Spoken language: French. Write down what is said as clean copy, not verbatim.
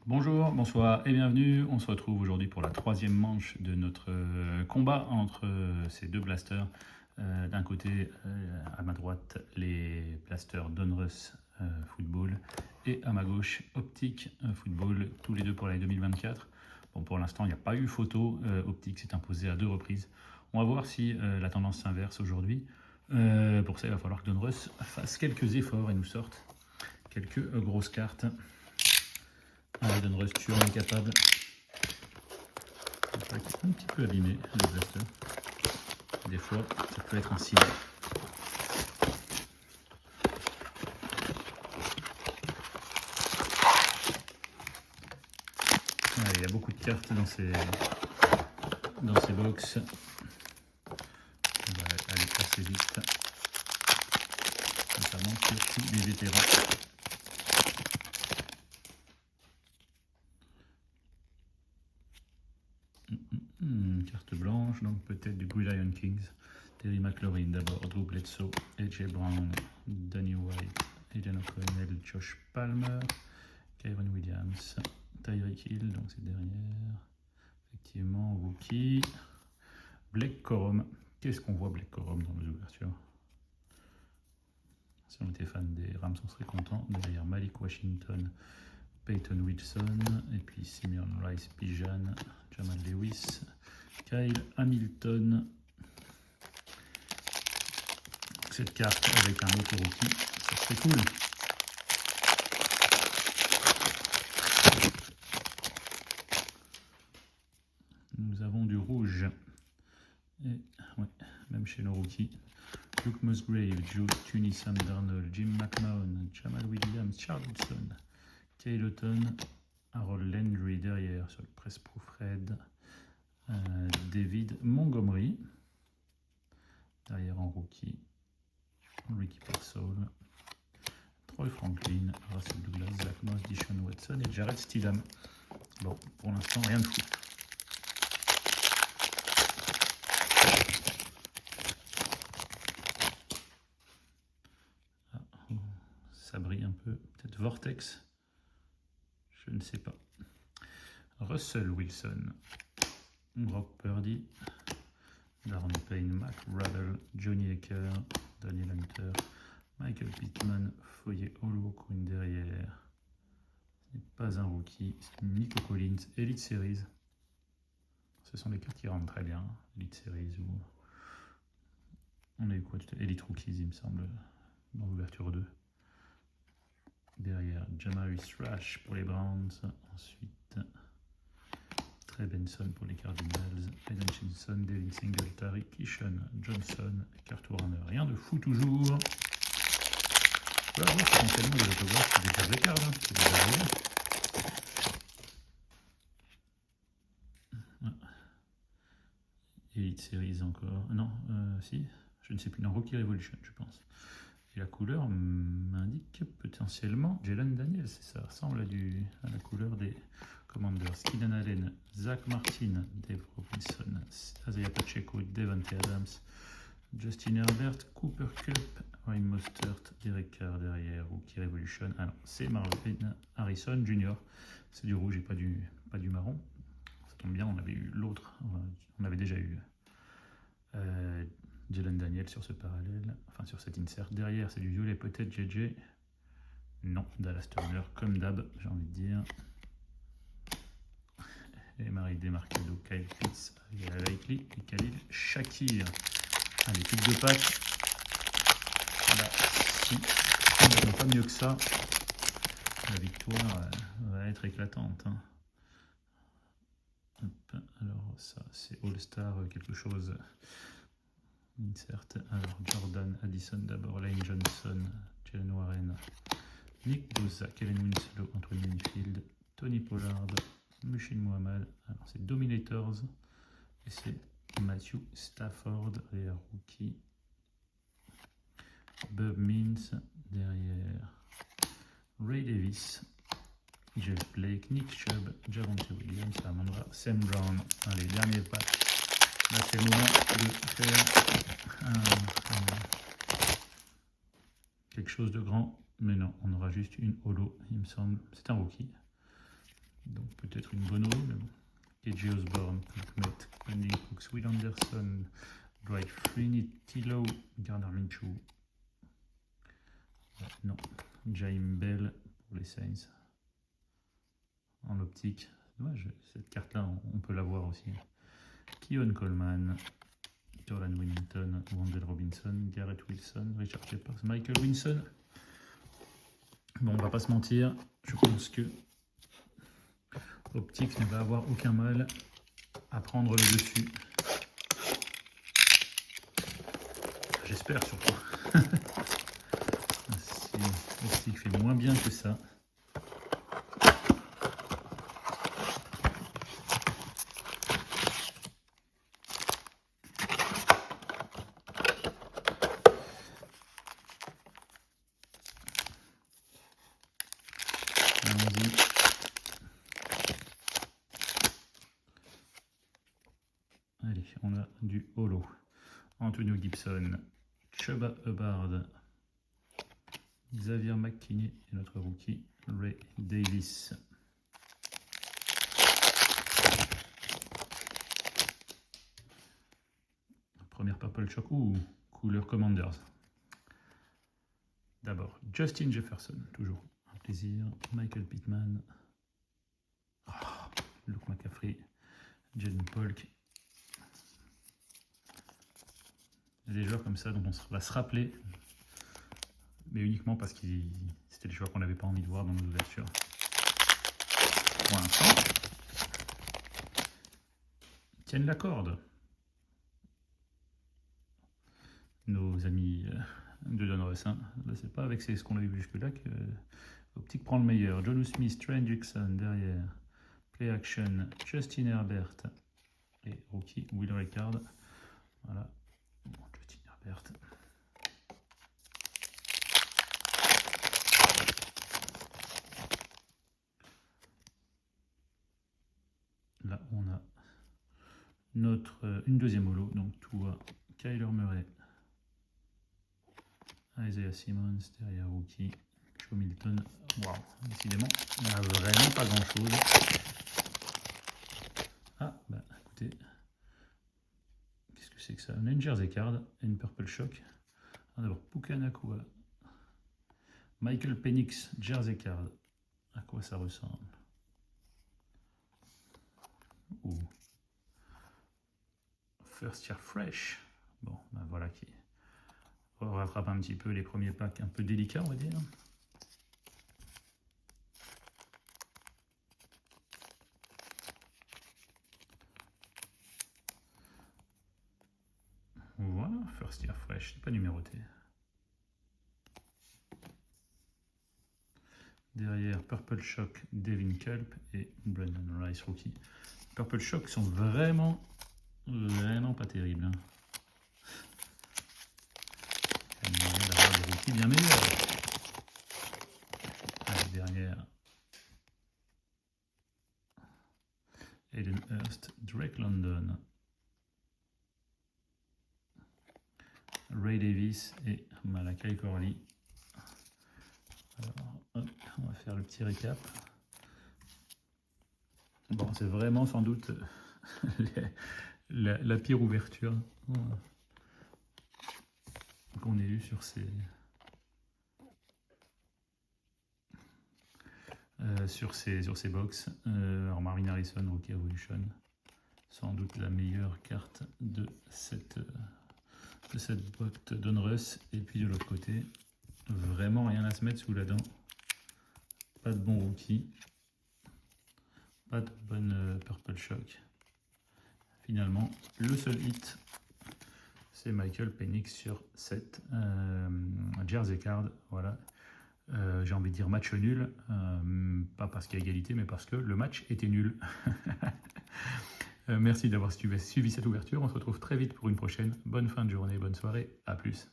Bonjour, bonsoir et bienvenue. On se retrouve aujourd'hui pour la troisième manche de notre combat entre ces deux blasters. D'un côté, à ma droite, les blasters Donruss Football et à ma gauche, Optic Football, tous les deux pour l'année 2024. Bon, pour l'instant, il n'y a pas eu photo. Optic s'est imposé à 2 reprises. On va voir si la tendance s'inverse aujourd'hui. Pour ça, il va falloir que Donruss fasse quelques efforts et nous sorte quelques grosses cartes. Donruss, tu en es capable. Un petit peu abîmé, le blaster. Des fois, ça peut être un signe. Il y a beaucoup de cartes dans ces box. On va aller assez vite. Notamment sur tous les vétérans. Carte blanche, donc peut-être du Gridiron Kings. Terry McLaurin d'abord, Drew Bledsoe, AJ Brown, Danny White, Aiden O'Connell, Josh Palmer, Kyron Williams, Tyreek Hill, donc c'est derrière. Effectivement, rookie. Blake Corum. Qu'est-ce qu'on voit Blake Corum dans nos ouvertures? Si on était fan des Rams, on serait content. Derrière Malik Washington, Peyton Wilson, et puis Simeon Rice, Bijan, Jamal Lewis, Kyle Hamilton. Cette carte avec un autre rookie, ça serait cool. Nous avons du rouge. Et ouais, même chez nos rookies. Luke Musgrave, Joe Tunney, Sam Darnold, Jim McMahon, Jamal Williams, Charlton, Kayleton, Harold Landry derrière sur le press proof red. David Montgomery derrière en rookie. Ricky Pearsall, Troy Franklin, Russell Douglas, Zach Moss, Deshaun Watson et Jared Stidham. Bon, pour l'instant, rien de fou. Ça brille un peu. Peut-être Vortex. Je ne sais pas. Russell Wilson, Brock Purdy, Darren Payne, Matt Rudder, Johnny Aker, Daniel Hunter, Michael Pittman, Foyer Oluokun derrière. Ce n'est pas un rookie, c'est Nico Collins, Elite Series. Ce sont les cartes qui rentrent très bien. Elite Series ou. On a eu quoi? Elite Rookies, il me semble, dans l'ouverture 2. Derrière, Jamaris Rash pour les Browns. Ensuite, Trey Benson pour les Cardinals. Aiden Hutchinson, Devin Singletary, Kishon Johnson, Kurt Warner. Rien de fou toujours. Voilà, potentiellement des autographes, c'est des cartes de cartes. Hein. C'est déjà arrivé. Elite Series encore. Non, si. Je ne sais plus. Non, Rookie Revolution, je pense. Et la couleur m'indique potentiellement Jalen Daniels, ça ressemble à la couleur des Commanders. Keenan Allen, Zach Martin, Dave Robinson, Isaiah Pacheco, Devante Adams, Justin Herbert, Cooper Kupp, Ryan Mostert, Derek Carr derrière, Rookie Revolution. Ah non, c'est Marvin Harrison Jr. C'est du rouge et pas du marron. Ça tombe bien, on avait eu l'autre, on avait déjà eu Jalen Daniels sur ce parallèle, enfin sur cet insert. Derrière, c'est du violet, peut-être JJ. Non, Dallas Turner, comme d'hab, j'ai envie de dire. Et Marie Demarcado, Kyle Pitts, Likely et Khalil Shakir. Allez, pique de pack. Voilà, si on n'a pas mieux que ça, la victoire va être éclatante. Hein. Hop, alors ça, c'est All-Star quelque chose. Insert. Alors Jordan Addison d'abord, Lane Johnson, Jalen Warren, Nick Bosa, Kellen Winslow, Antoine Winfield, Tony Pollard, Mushin Muhammad. Alors c'est Dominators et c'est Matthew Stafford derrière rookie. Bob Means derrière Ray Davis, Jeff Blake, Nick Chubb, Javonte Williams, Amandra, Sam Brown. Allez, dernier pack. Là, c'est le moment de faire quelque chose de grand. Mais non, on aura juste une holo, il me semble. C'est un rookie. peut-être une bonne eau, mais bon. KJ Osborne, Cookmet, Brandon Cooks, Will Anderson, Dwight Freeney, Tilo, Gardner Minshew. Non, Jaime Bell pour les Saints. En optique. Dommage, cette carte-là, on peut la voir aussi. Keon Coleman, Jordan Winnington, Wendell Robinson, Garrett Wilson, Richard Shepard, Michael Winston. Bon, on va pas se mentir, je pense que Optics ne va avoir aucun mal à prendre le dessus. J'espère surtout. Si Optics fait moins bien que ça. Allons-y. Allez, on a du holo. Antonio Gibson, Chuba Hubbard, Xavier McKinney et notre rookie Ray Davis. Première Purple Shock, couleur Commanders. D'abord, Justin Jefferson, toujours un plaisir. Michael Pittman, Luke McCaffrey, Jaden Polk. Il y a des joueurs comme ça dont on va se rappeler, mais uniquement parce que c'était des joueurs qu'on n'avait pas envie de voir dans nos ouvertures. Pour l'instant, tiennent la corde. Nos amis de Donruss. Là, c'est pas avec ce qu'on a vu jusque-là que Optic prend le meilleur. Jonnu Smith, Trey Hendrickson derrière. Play action, Justin Herbert et rookie Will Ricard. Voilà, bon, Justin Herbert. Là, on a une deuxième holo, donc tout à Kyler Murray, Isaiah Simmons derrière rookie, Joe Milton. Waouh, décidément, il n'y a vraiment pas grand chose. Ah, bah écoutez, qu'est-ce que c'est que ça? On a une Jersey Card et une Purple Shock. D'abord, Puka Nacua, Michael Penix, Jersey Card. À quoi ça ressemble? Ouh. First Year Fresh. Bon, ben voilà qui rattrape un petit peu les premiers packs un peu délicats, on va dire. Voilà, First Year Fresh, c'est pas numéroté. Derrière, Purple Shock, Devin Culp et Brandon Rice, rookie. Purple Shock sont vraiment pas terribles. Il y a moyen d'avoir des rookies bien meilleurs. Allez, derrière, Aiden Hurst, Drake London, Ray Davis et Malachi Corley. Alors, hop, on va faire le petit récap. Bon, c'est vraiment sans doute la pire ouverture qu'on ait eue sur ces box. Alors Marvin Harrison, Rookie Evolution, sans doute la meilleure carte de cette box Donruss. Et puis de l'autre côté, vraiment rien à se mettre sous la dent. Pas de bon rookie. Pas de bonne Purple Shock. Finalement, le seul hit, c'est Michael Penix sur cette Jersey Card. Voilà. J'ai envie de dire match nul. Pas parce qu'il y a égalité, mais parce que le match était nul. Merci d'avoir suivi cette ouverture. On se retrouve très vite pour une prochaine. Bonne fin de journée, bonne soirée. À plus.